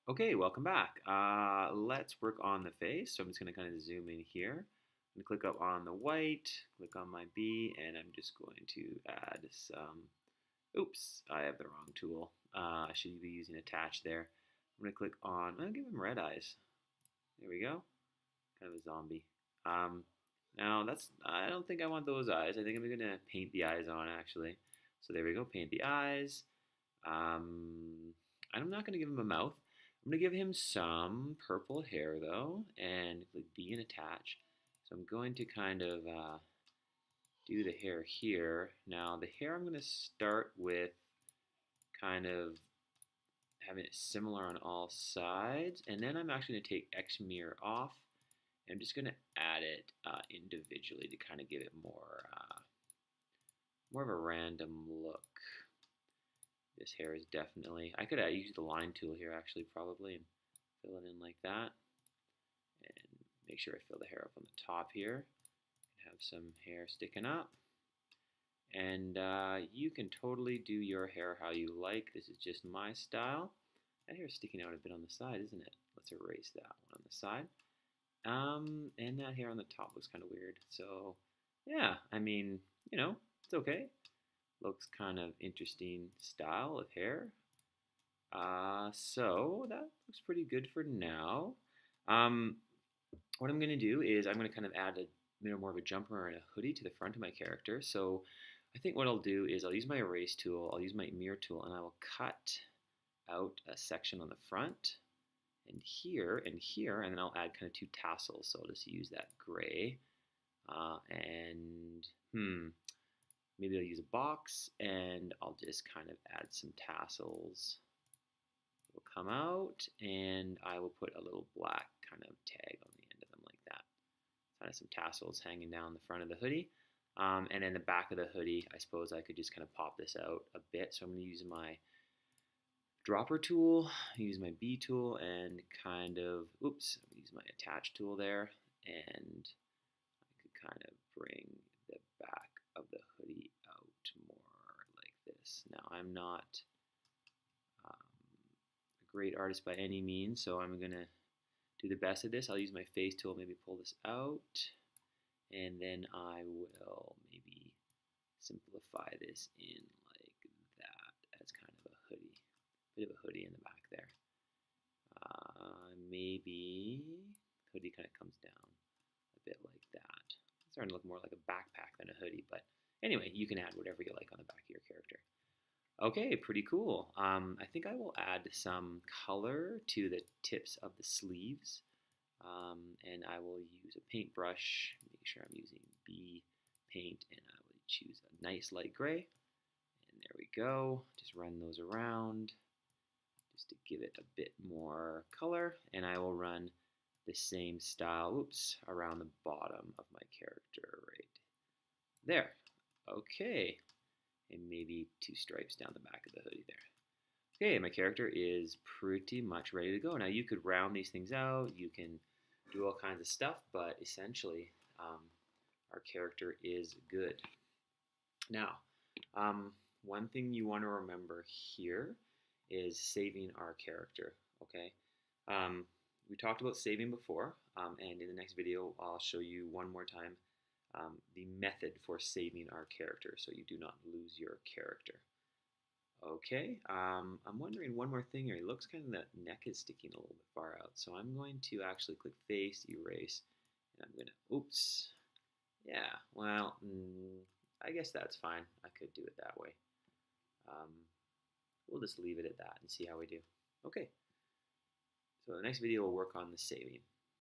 Okay, welcome back. Let's work on the face. So I'm just going to kind of zoom in here. I'm going to click up on the white, click on my B, and I'm just going to add some, oops, I have the wrong tool. I should be using attach there. I'm going to click on, I'm going to give him red eyes. There we go, kind of a zombie. Um, Now I don't think I want those eyes. I think I'm going to paint the eyes on actually. So there we go, paint the eyes. I'm not going to give him a mouth. I'm going to give him some purple hair though, and click B and attach. So I'm going to kind of do the hair here. Now the hair I'm going to start with kind of having it similar on all sides, and then I'm actually going to take X mirror off. And I'm just going to add it individually to kind of give it more of a random look. This hair is definitely, I could use the line tool here actually probably and fill it in like that. And make sure I fill the hair up on the top here. Have some hair sticking up. And you can totally do your hair how you like. This is just my style. That hair's sticking out a bit on the side, isn't it? Let's erase that one on the side. And that hair on the top looks kind of weird. So, yeah, I mean, it's okay. Looks kind of interesting style of hair. So that looks pretty good for now. Um, what I'm going to do is I'm going to kind of add more of a jumper and a hoodie to the front of my character. So I think what I'll do is I'll use my erase tool, I'll use my mirror tool, and I will cut out a section on the front and here, and then I'll add kind of two tassels. So I'll just use that gray and maybe I'll use a box and I'll just kind of add some tassels. Will come out and I will put a little black kind of tag on the end of them like that. Kind of some tassels hanging down the front of the hoodie. And then the back of the hoodie, I suppose I could just kind of pop this out a bit. So I'm going to use my dropper tool, use my B tool, and kind of, use my attach tool there, and I could kind of bring the back of the hoodie out more like this. Now I'm not a great artist by any means, so I'm gonna do the best of this. I'll use my face tool, maybe pull this out, and then I will maybe simplify this in like that as kind of a hoodie. Bit of a hoodie in the back there. Maybe hoodie kind of comes down a bit like that. It's starting to look more like a backpack than a hoodie, but anyway, you can add whatever you like on the back of your character. Okay, pretty cool. I think I will add some color to the tips of the sleeves, and I will use a paintbrush. Make sure I'm using B paint, and I will choose a nice light gray. And there we go. Just run those around just to give it a bit more color, and I will run the same style, around the bottom of my character right there. Okay, and maybe two stripes down the back of the hoodie there. Okay, my character is pretty much ready to go. Now you could round these things out, you can do all kinds of stuff, but essentially our character is good. Now, one thing you want to remember here is saving our character, okay? We talked about saving before, and in the next video, I'll show you one more time the method for saving our character so you do not lose your character. Okay, I'm wondering one more thing here. It looks kind of the neck is sticking a little bit far out, so I'm going to actually click face, erase, and I'm going to, yeah, well, I guess that's fine. I could do it that way. We'll just leave it at that and see how we do. Okay, so the next video will work on the saving.